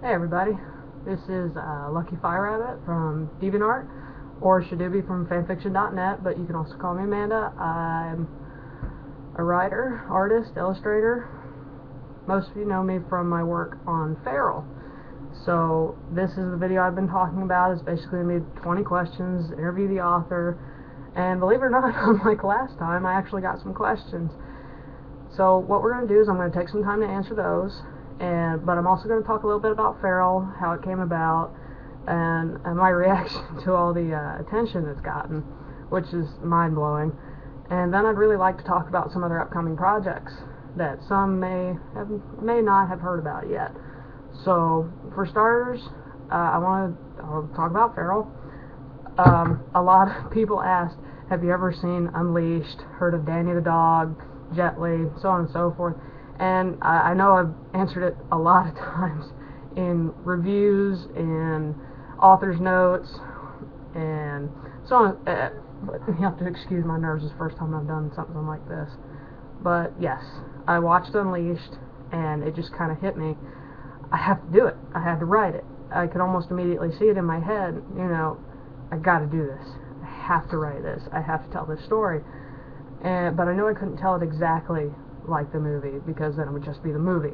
Hey everybody, this is Lucky Fire Rabbit from DeviantArt, or Shadoobie from FFXIII.net, but you can also call me Amanda. I'm a writer, artist, illustrator. Most of you know me from my work on Feral. So this is the video I've been talking about. It's basically going to be 20 questions, interview the author, and believe it or not, unlike last time, I actually got some questions. So what we're going to do is I'm going to take some time to answer those. But I'm also going to talk a little bit about Feral, how it came about, and my reaction to all the attention it's gotten, which is mind-blowing. And then I'd really like to talk about some other upcoming projects that some may not have heard about yet. So for starters, I'll talk about Feral. A lot of people asked, have you ever seen Unleashed, heard of Danny the dog, Jet Li, so on and so forth. And I know I've answered it a lot of times in reviews, in author's notes, and so on. But you have to excuse my nerves. It's the first time I've done something like this. But yes, I watched Unleashed, and it just kind of hit me. I have to do it. I had to write it. I could almost immediately see it in my head. You know, I got to do this. I have to write this. I have to tell this story. But I knew I couldn't tell it exactly like the movie, because then it would just be the movie.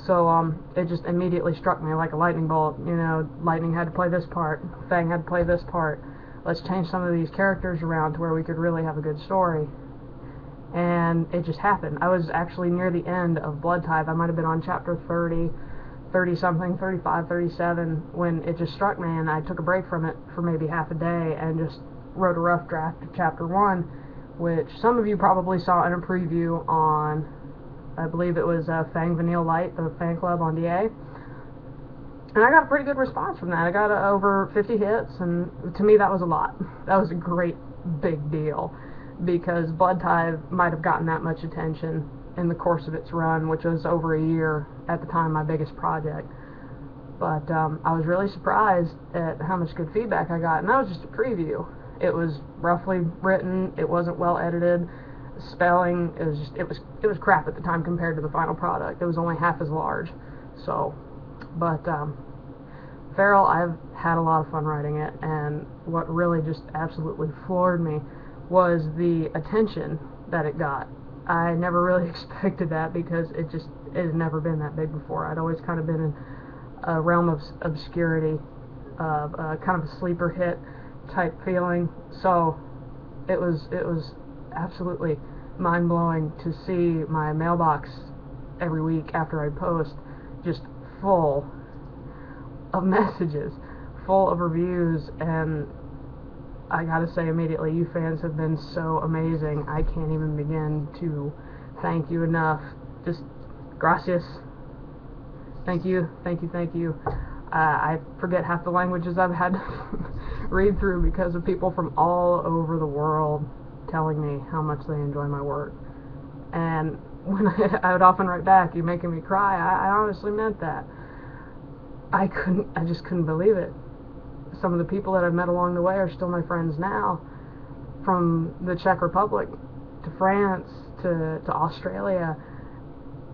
So it just immediately struck me like a lightning bolt. You know, Lightning had to play this part, Fang had to play this part. Let's change some of these characters around to where we could really have a good story. And it just happened. I was actually near the end of Blood Tithe. I might have been on chapter 30 something, 35, 37, when it just struck me, and I took a break from it for maybe half a day and just wrote a rough draft of chapter 1, which some of you probably saw in a preview on, I believe it was Fang Vanille Light, the fan club on DA. And I got a pretty good response from that. I got over 50 hits, and to me that was a lot. That was a great big deal, because Blood Tithe might have gotten that much attention in the course of its run, which was over a year at the time, my biggest project. But I was really surprised at how much good feedback I got, and that was just a preview. It was roughly written, it wasn't well edited, spelling, it was crap at the time compared to the final product. It was only half as large. So, but Feral, I've had a lot of fun writing it, and what really just absolutely floored me was the attention that it got. I never really expected that, because it has never been that big before. I'd always kind of been in a realm of obscurity, of kind of a sleeper hit type feeling. So it was absolutely mind-blowing to see my mailbox every week after I post just full of messages, full of reviews, and I gotta say immediately, you fans have been so amazing. I can't even begin to thank you enough. Just gracias. Thank you, thank you, thank you. I forget half the languages I've had to read through because of people from all over the world telling me how much they enjoy my work. And when I would often write back, "You're making me cry," I honestly meant that. I just couldn't believe it. Some of the people that I've met along the way are still my friends now, from the Czech Republic to France to Australia.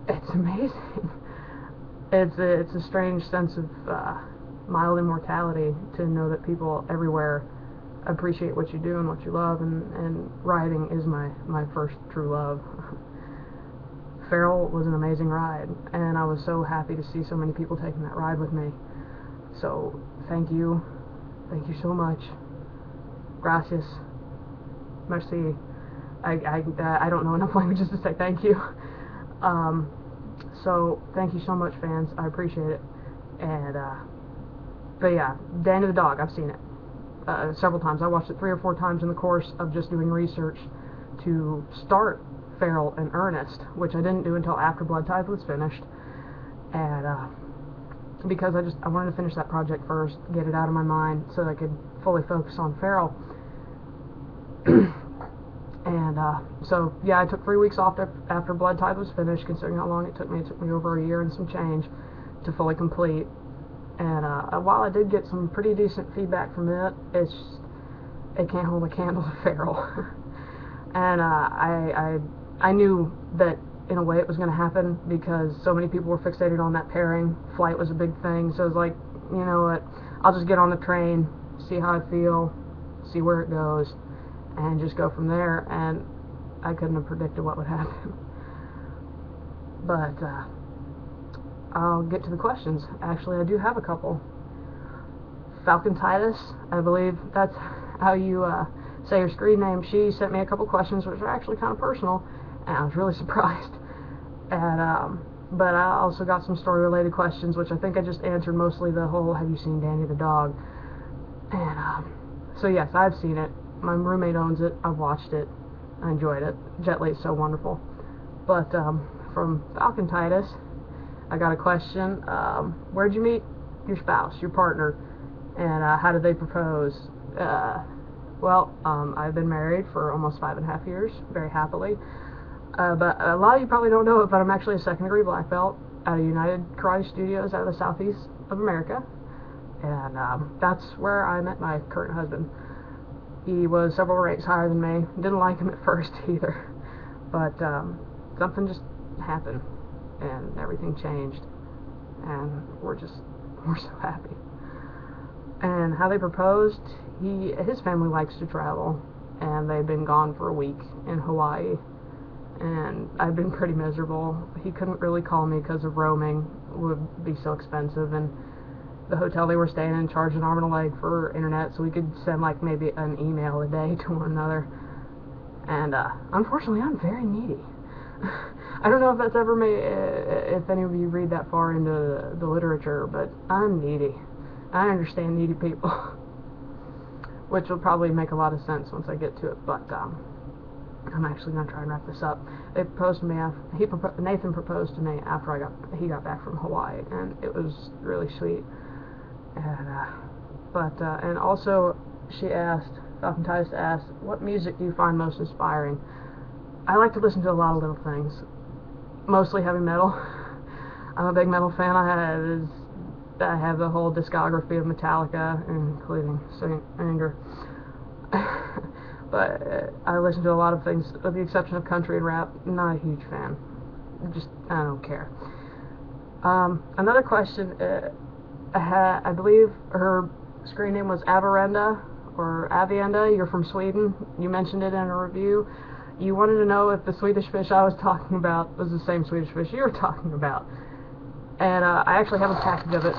It's amazing. It's a strange sense of mild immortality to know that people everywhere appreciate what you do and what you love, and writing is my first true love. Feral was an amazing ride, and I was so happy to see so many people taking that ride with me. So thank you so much. Gracias. Merci. I don't know enough languages to say thank you. So thank you so much, fans. I appreciate it. And but yeah, Danny the dog, I've seen it several times. I watched it 3 or 4 times in the course of just doing research to start Feral in earnest, which I didn't do until after Blood Tithe was finished. And because I wanted to finish that project first, get it out of my mind, so that I could fully focus on Feral. And so yeah, I took 3 weeks off after Blood Tithe was finished, considering how long it took me. It took me over a year and some change to fully complete. And while I did get some pretty decent feedback from it, it can't hold a candle to Feral. And I knew that in a way it was going to happen because so many people were fixated on that pairing. Flight was a big thing, so it was like, you know what, I'll just get on the train, see how I feel, see where it goes, and just go from there. And I couldn't have predicted what would happen. But I'll get to the questions. Actually, I do have a couple. Falcon Titus, I believe that's how you say your screen name. She sent me a couple questions which are actually kind of personal, and I was really surprised. And but I also got some story-related questions, which I think I just answered, mostly the whole "Have you seen Danny the dog?" And so yes, I've seen it. My roommate owns it. I've watched it. I enjoyed it. Jet Li is so wonderful. But from Falcon Titus, I got a question. Where'd you meet your spouse, your partner, and how did they propose? Well, I've been married for almost 5.5 years, very happily. But a lot of you probably don't know it, but I'm actually a second-degree black belt out of United Karate Studios out of the southeast of America. And that's where I met my current husband. He was several ranks higher than me. Didn't like him at first either. But something just happened, and everything changed. And we're so happy. And how they proposed, his family likes to travel, and they've been gone for a week in Hawaii. And I've been pretty miserable. He couldn't really call me because of roaming would be so expensive, and the hotel they were staying in charged an arm and a leg for internet, so we could send like maybe an email a day to one another. And unfortunately, I'm very needy. I don't know if that's ever made, if any of you read that far into the literature, but I'm needy. I understand needy people, which will probably make a lot of sense once I get to it. But I'm actually gonna try and wrap this up. They proposed to me Nathan proposed to me after he got back from Hawaii, and it was really sweet. And and also Falcon Titus asked, what music do you find most inspiring? I like to listen to a lot of little things, mostly heavy metal. I'm a big metal fan. I have the whole discography of Metallica, including Saint Anger. But I listen to a lot of things, with the exception of country and rap. Not a huge fan. I don't care. Another question, I believe her screen name was Avarenda, or Avienda. You're from Sweden. You mentioned it in a review. You wanted to know if the Swedish fish I was talking about was the same Swedish fish you were talking about. And I actually have a package of it.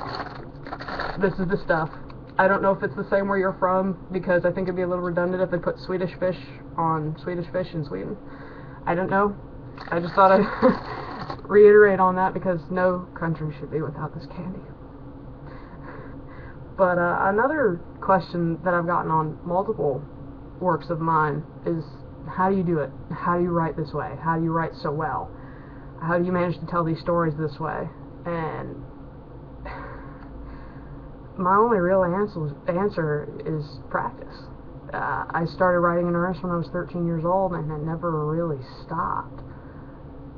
This is the stuff. I don't know if it's the same where you're from, because I think it'd be a little redundant if they put Swedish fish on Swedish fish in Sweden. I don't know. I just thought I'd reiterate on that, because no country should be without this candy. But another question that I've gotten on multiple works of mine is, how do you do it? How do you write this way? How do you write so well? How do you manage to tell these stories this way? And my only real answer is practice. I started writing in earnest when I was 13 years old, and I never really stopped.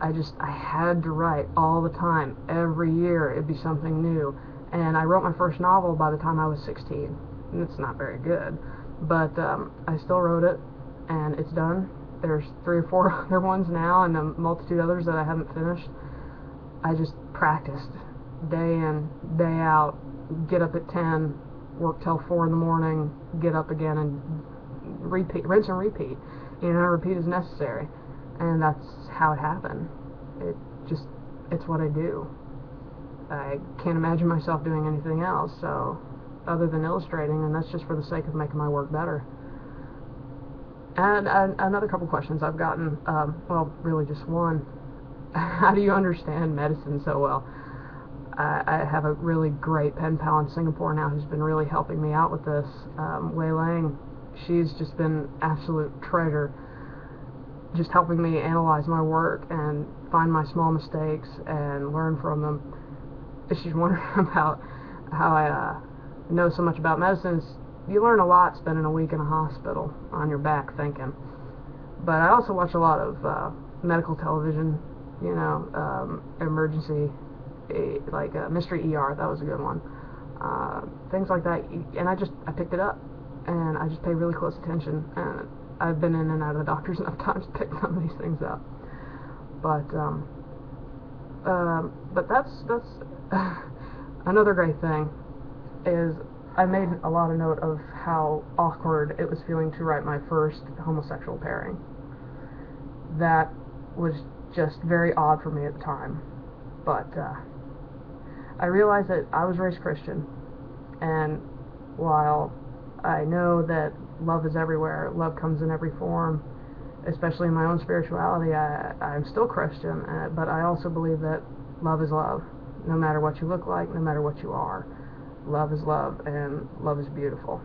I had to write all the time. Every year it'd be something new. And I wrote my first novel by the time I was 16. And it's not very good, but I still wrote it, and it's done. There's 3 or 4 other ones now, and a multitude others that I haven't finished. I just practiced day in, day out. Get up at 10, work till 4 in the morning, get up again, and repeat, rinse and repeat. Repeat as necessary. And that's how it happened. It's what I do. I can't imagine myself doing anything else, so, other than illustrating, and that's just for the sake of making my work better. And another couple questions I've gotten, well, really just one. How do you understand medicine so well? I have a really great pen pal in Singapore now who's been really helping me out with this. Wei Lang, she's just been absolute treasure, just helping me analyze my work and find my small mistakes and learn from them. If she's wondering about how I know so much about medicine, you learn a lot spending a week in a hospital on your back thinking. But I also watch a lot of medical television, emergency, like Mystery ER, that was a good one. Things like that, and I picked it up, and I just pay really close attention, and I've been in and out of the doctors enough times to pick some of these things up. But that's another great thing is I made a lot of note of how awkward it was feeling to write my first homosexual pairing. That was just very odd for me at the time, but I realized that I was raised Christian, and while I know that love is everywhere, love comes in every form, especially in my own spirituality, I'm still Christian, but I also believe that love is love, no matter what you look like, no matter what you are. Love is love, and love is beautiful.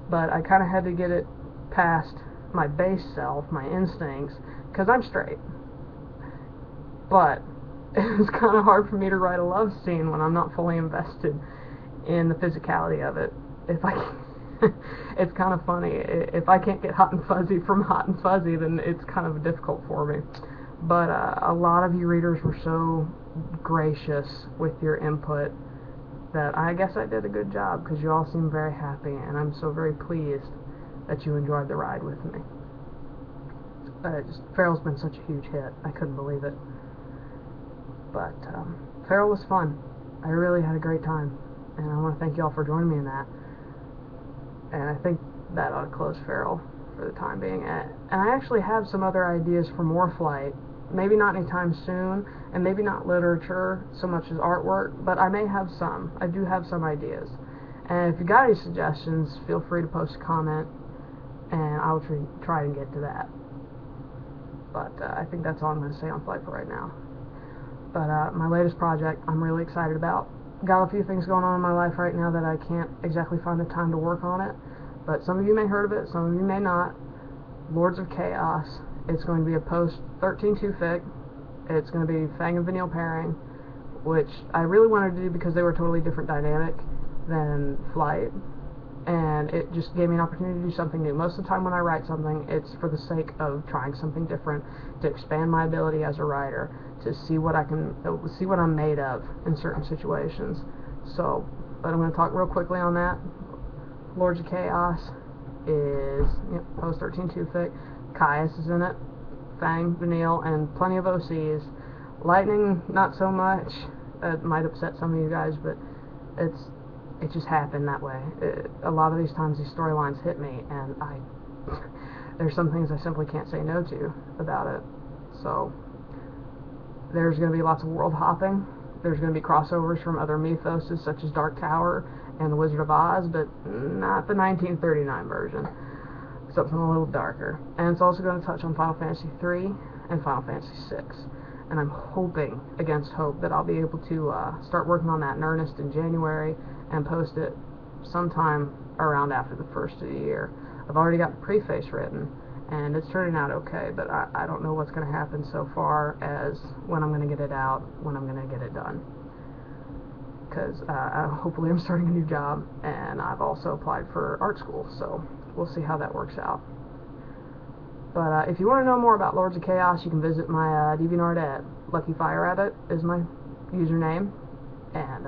But I kind of had to get it past my base self, my instincts, because I'm straight. But it was kind of hard for me to write a love scene when I'm not fully invested in the physicality of it. It's kind of funny. If I can't get hot and fuzzy from hot and fuzzy, then it's kind of difficult for me. But a lot of you readers were so gracious with your input that I guess I did a good job, because you all seem very happy, and I'm so very pleased that you enjoyed the ride with me. Farrell's been such a huge hit. I couldn't believe it. But Farrell was fun. I really had a great time, and I want to thank you all for joining me in that. And I think that ought to close Farrell for the time being. And I actually have some other ideas for more Flight. Maybe not anytime soon, and maybe not literature so much as artwork, but I may have some. I do have some ideas. And if you got any suggestions, feel free to post a comment, and I'll try and get to that. But I think that's all I'm going to say on Flight for right now. But my latest project I'm really excited about. Got a few things going on in my life right now that I can't exactly find the time to work on it, but some of you may have heard of it, some of you may not. Lords of Chaos. It's going to be a post-13-2 fic. It's going to be Fang and Vanille pairing, which I really wanted to do because they were a totally different dynamic than Flight, and it just gave me an opportunity to do something new. Most of the time when I write something, it's for the sake of trying something different, to expand my ability as a writer, to see what I'm made of in certain situations. So, but I'm going to talk real quickly on that. Lords of Chaos is post-13-2 fic. Caius is in it, Fang, Vanille, and plenty of OCs. Lightning, not so much. It might upset some of you guys, but it just happened that way. A lot of these times these storylines hit me, and there's some things I simply can't say no to about it. So there's going to be lots of world hopping. There's going to be crossovers from other mythoses such as Dark Tower and The Wizard of Oz, but not the 1939 version. Something a little darker. And it's also going to touch on Final Fantasy III and Final Fantasy VI. And I'm hoping, against hope, that I'll be able to start working on that in earnest in January and post it sometime around after the first of the year. I've already got the preface written, and it's turning out okay, but I don't know what's going to happen so far as when I'm going to get it out, when I'm going to get it done. Because hopefully I'm starting a new job, and I've also applied for art school, so we'll see how that works out. But if you want to know more about Lords of Chaos, you can visit my DeviantArt at LuckyFireRabbit is my username, and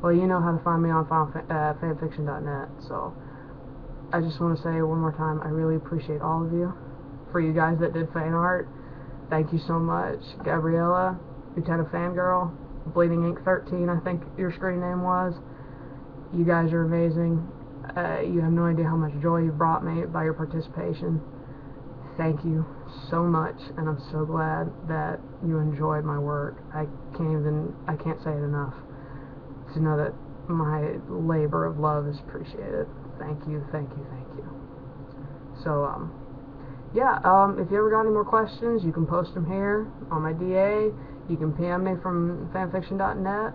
well, you know how to find me on fanfiction.net. So I just want to say one more time, I really appreciate all of you. For you guys that did fan art, thank you so much. Gabriella, Lieutenant Fangirl, Bleeding Ink 13, I think your screen name was. You guys are amazing. You have no idea how much joy you've brought me by your participation. Thank you so much, and I'm so glad that you enjoyed my work. I can't say it enough to know that my labor of love is appreciated. Thank you, thank you, thank you. So, yeah, if you ever got any more questions, you can post them here on my DA. You can PM me from fanfiction.net.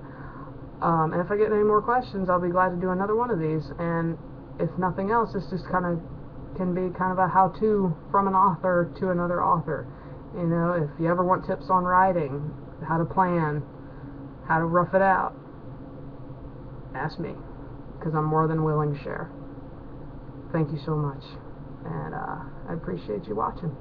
And if I get any more questions, I'll be glad to do another one of these. And if nothing else, this just can be kind of a how-to from an author to another author. You know, if you ever want tips on writing, how to plan, how to rough it out, ask me, because I'm more than willing to share. Thank you so much, and I appreciate you watching.